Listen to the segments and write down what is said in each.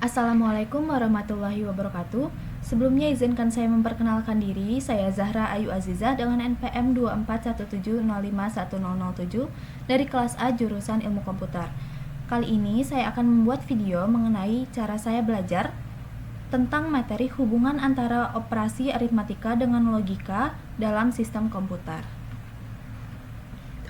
Assalamualaikum warahmatullahi wabarakatuh. Sebelumnya izinkan saya memperkenalkan diri. Saya Zahra Ayu Azizah dengan NPM 2417051007 dari kelas A jurusan Ilmu Komputer. Kali ini saya akan membuat video mengenai cara saya belajar tentang materi hubungan antara operasi aritmatika dengan logika dalam sistem komputer.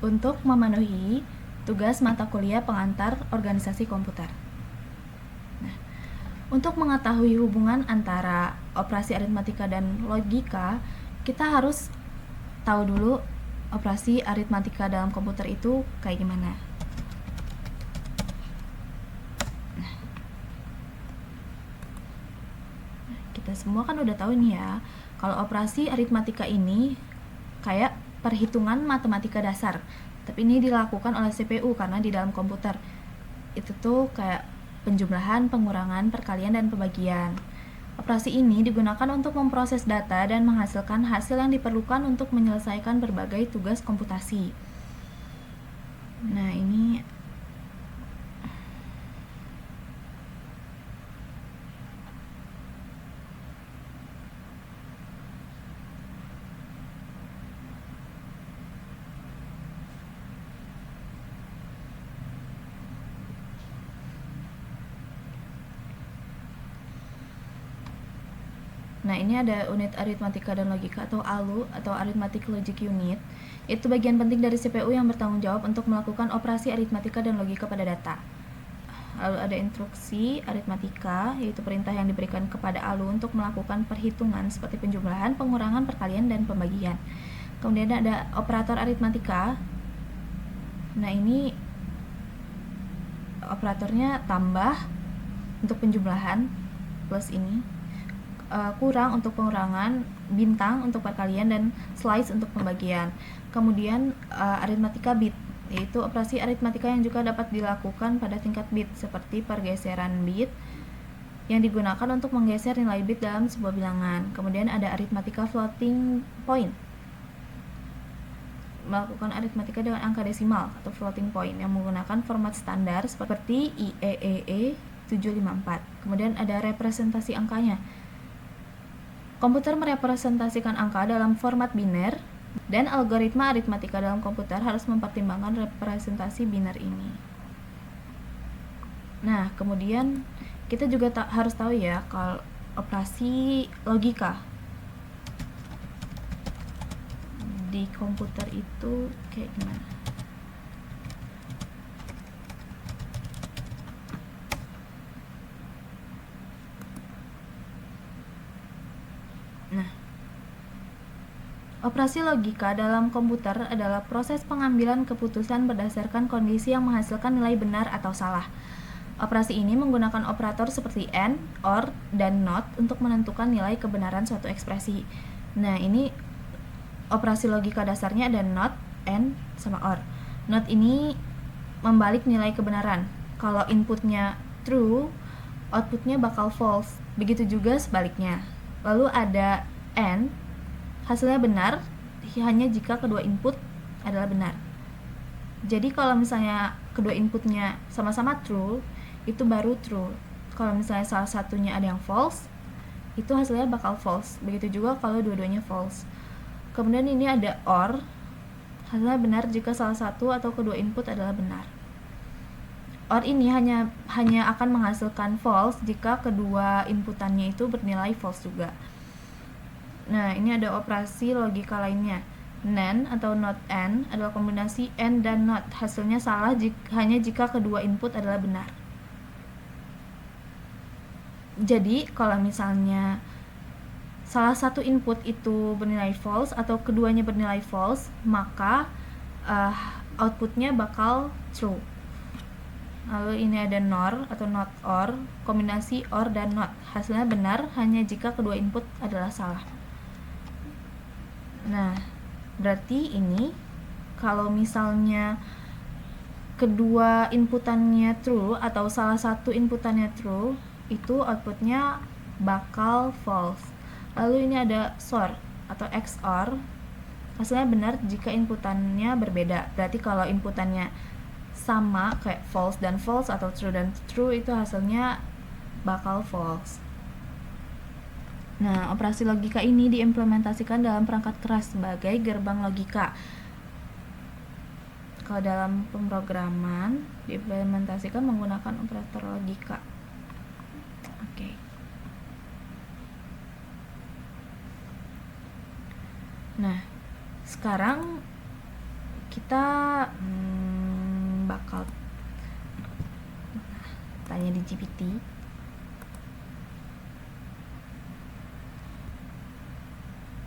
Untuk memenuhi tugas mata kuliah pengantar organisasi komputer. Untuk mengetahui hubungan antara operasi aritmatika dan logika, kita harus tahu dulu operasi aritmatika dalam komputer itu kayak gimana. Kita semua kan udah tahu nih ya, kalau operasi aritmatika ini kayak perhitungan matematika dasar, tapi ini dilakukan oleh CPU karena di dalam komputer itu tuh kayak penjumlahan, pengurangan, perkalian, dan pembagian. Operasi ini digunakan untuk memproses data dan menghasilkan hasil yang diperlukan untuk menyelesaikan berbagai tugas komputasi. Nah, ini Nah, ini ada unit aritmatika dan logika atau ALU atau Arithmetic Logic Unit. Itu bagian penting dari CPU yang bertanggung jawab untuk melakukan operasi aritmatika dan logika pada data. Lalu ada instruksi aritmatika, yaitu perintah yang diberikan kepada ALU untuk melakukan perhitungan seperti penjumlahan, pengurangan, perkalian, dan pembagian. Kemudian ada operator aritmatika. Nah, ini operatornya tambah untuk penjumlahan, plus ini, kurang untuk pengurangan, bintang untuk perkalian, dan slice untuk pembagian. Kemudian aritmatika bit, yaitu operasi aritmatika yang juga dapat dilakukan pada tingkat bit seperti pergeseran bit yang digunakan untuk menggeser nilai bit dalam sebuah bilangan. Kemudian ada aritmatika floating point, melakukan aritmatika dengan angka desimal atau floating point yang menggunakan format standar seperti IEEE 754. Kemudian ada representasi angkanya. Komputer merepresentasikan angka dalam format biner, dan algoritma aritmatika dalam komputer harus mempertimbangkan representasi biner ini. Nah, kemudian kita juga harus tahu ya kalau operasi logika di komputer itu kayak gimana. Nah, operasi logika dalam komputer adalah proses pengambilan keputusan berdasarkan kondisi yang menghasilkan nilai benar atau salah. Operasi ini menggunakan operator seperti AND, OR, dan NOT untuk menentukan nilai kebenaran suatu ekspresi. Nah, ini operasi logika dasarnya ada NOT, AND, sama OR. NOT ini membalik nilai kebenaran. Kalau inputnya true, outputnya bakal false. Begitu juga sebaliknya. Lalu ada AND, hasilnya benar hanya jika kedua input adalah benar. Jadi kalau misalnya kedua inputnya sama-sama true, itu baru true. Kalau misalnya salah satunya ada yang false, itu hasilnya bakal false. Begitu juga kalau dua-duanya false. Kemudian ini ada OR, hasilnya benar jika salah satu atau kedua input adalah benar. OR ini hanya akan menghasilkan false jika kedua inputannya itu bernilai false juga. Nah, ini ada operasi logika lainnya. NAND atau NOT AND adalah kombinasi AND dan NOT. Hasilnya salah hanya jika kedua input adalah benar. Jadi, kalau misalnya salah satu input itu bernilai false atau keduanya bernilai false, maka outputnya bakal true. Lalu ini ada NOR atau NOT OR, kombinasi OR dan NOT. Hasilnya benar hanya jika kedua input adalah salah. Nah, berarti ini kalau misalnya kedua inputannya true atau salah satu inputannya true, itu outputnya bakal false. Lalu ini ada XOR atau XOR, hasilnya benar jika inputannya berbeda. Berarti kalau inputannya sama kayak false dan false atau true dan true, itu hasilnya bakal false. Nah, operasi logika ini diimplementasikan dalam perangkat keras sebagai gerbang logika. Kalau dalam pemrograman diimplementasikan menggunakan operator logika. Oke. Nah, sekarang kita bakal tanya di GPT.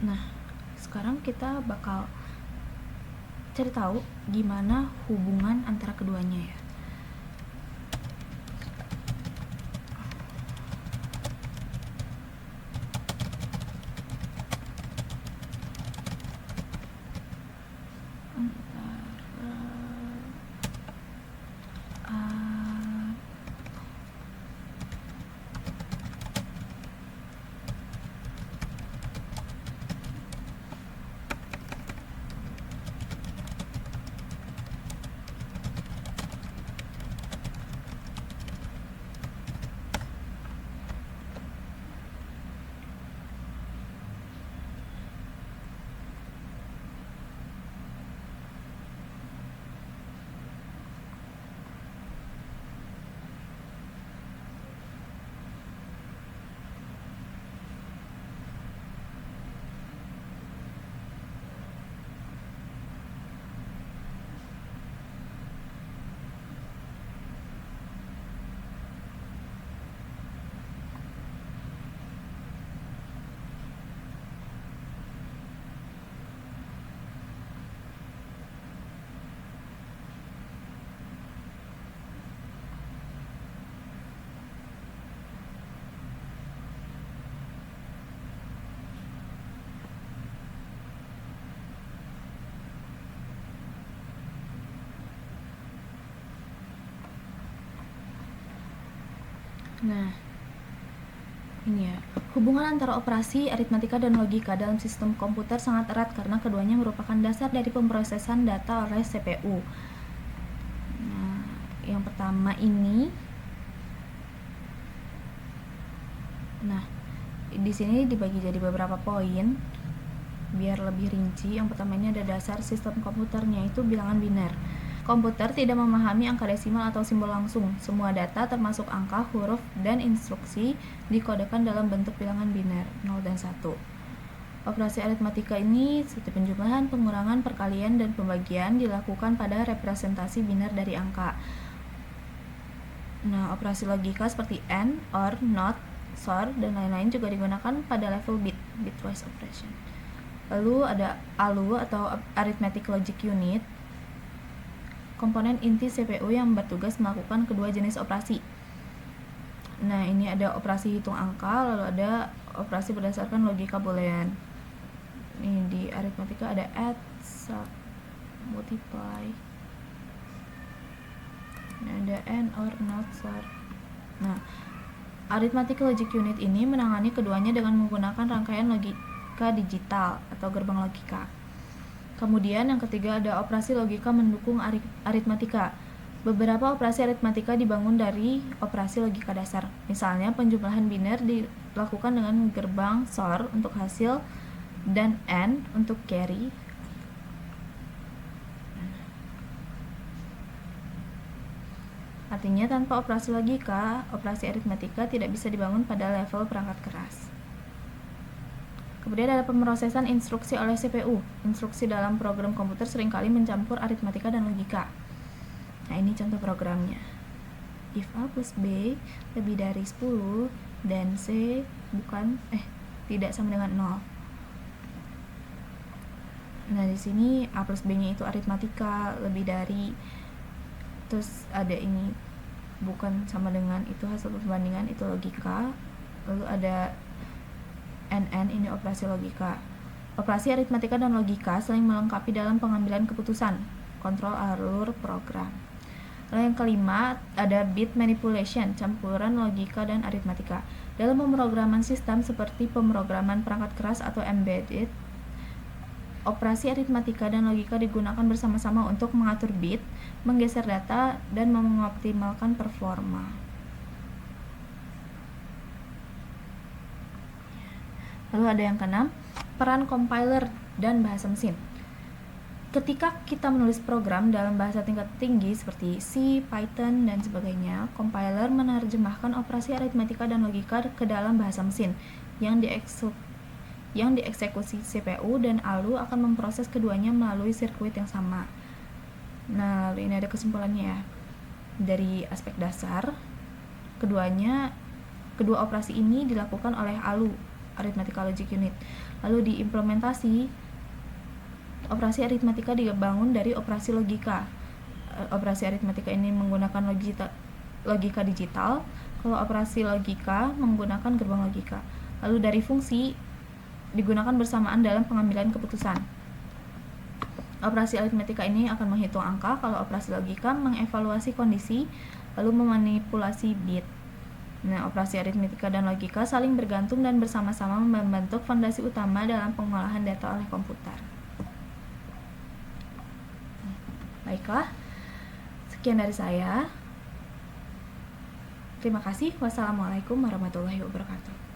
Nah, sekarang kita bakal cari tahu gimana hubungan antara keduanya ya. Nah, ini ya. Hubungan antara operasi, aritmatika, dan logika dalam sistem komputer sangat erat karena keduanya merupakan dasar dari pemrosesan data oleh CPU. Nah, yang pertama ini. Nah, di sini dibagi jadi beberapa poin biar lebih rinci. Yang pertama ini ada dasar sistem komputernya, itu bilangan biner. Komputer tidak memahami angka desimal atau simbol langsung. Semua data termasuk angka, huruf, dan instruksi dikodekan dalam bentuk bilangan biner 0 dan 1. Operasi aritmatika ini seperti penjumlahan, pengurangan, perkalian, dan pembagian dilakukan pada representasi biner dari angka. Nah, operasi logika seperti AND, OR, NOT, XOR, dan lain-lain juga digunakan pada level bit, bitwise operation. Lalu ada ALU atau Arithmetic Logic Unit, komponen inti CPU yang bertugas melakukan kedua jenis operasi. Nah, ini ada operasi hitung angka, lalu ada operasi berdasarkan logika boolean. Ini di aritmatika ada add, sub, multiply. Nah, ada AND, OR, NOT, XOR. Nah, Arithmetic Logic Unit ini menangani keduanya dengan menggunakan rangkaian logika digital atau gerbang logika. Kemudian yang ketiga ada operasi logika mendukung aritmatika. Beberapa operasi aritmatika dibangun dari operasi logika dasar. Misalnya penjumlahan biner dilakukan dengan gerbang XOR untuk hasil dan AND untuk carry. Artinya tanpa operasi logika, operasi aritmatika tidak bisa dibangun pada level perangkat keras. Kemudian ada pemrosesan instruksi oleh CPU. Instruksi dalam program komputer seringkali mencampur aritmatika dan logika. Nah, ini contoh programnya. If A plus B lebih dari 10 dan C tidak sama dengan 0. Nah, di sini A plus B-nya itu aritmatika, lebih dari, terus ada ini bukan sama dengan, itu hasil perbandingan, itu logika. Lalu ada NN, ini operasi logika. Operasi aritmatika dan logika saling melengkapi dalam pengambilan keputusan, kontrol alur program. Lalu yang kelima ada bit manipulation, campuran logika dan aritmatika. Dalam pemrograman sistem seperti pemrograman perangkat keras atau embedded, operasi aritmatika dan logika digunakan bersama-sama untuk mengatur bit, menggeser data, dan mengoptimalkan performa. Lalu ada yang keenam, peran compiler dan bahasa mesin. Ketika kita menulis program dalam bahasa tingkat tinggi seperti C, Python, dan sebagainya, compiler menerjemahkan operasi aritmatika dan logika ke dalam bahasa mesin yang dieksekusi CPU, dan ALU akan memproses keduanya melalui sirkuit yang sama. Nah, lalu ini ada kesimpulannya ya. Dari aspek dasar, kedua operasi ini dilakukan oleh ALU, Arithmetical Logic Unit. Lalu diimplementasi, operasi aritmatika dibangun dari operasi logika. Operasi aritmatika ini menggunakan logika digital, kalau operasi logika menggunakan gerbang logika. Lalu dari fungsi digunakan bersamaan dalam pengambilan keputusan. Operasi aritmatika ini akan menghitung angka, kalau operasi logika mengevaluasi kondisi, lalu memanipulasi bit. Nah, operasi aritmatika dan logika saling bergantung dan bersama-sama membentuk fondasi utama dalam pengolahan data oleh komputer. Baiklah, sekian dari saya. Terima kasih. Wassalamualaikum warahmatullahi wabarakatuh.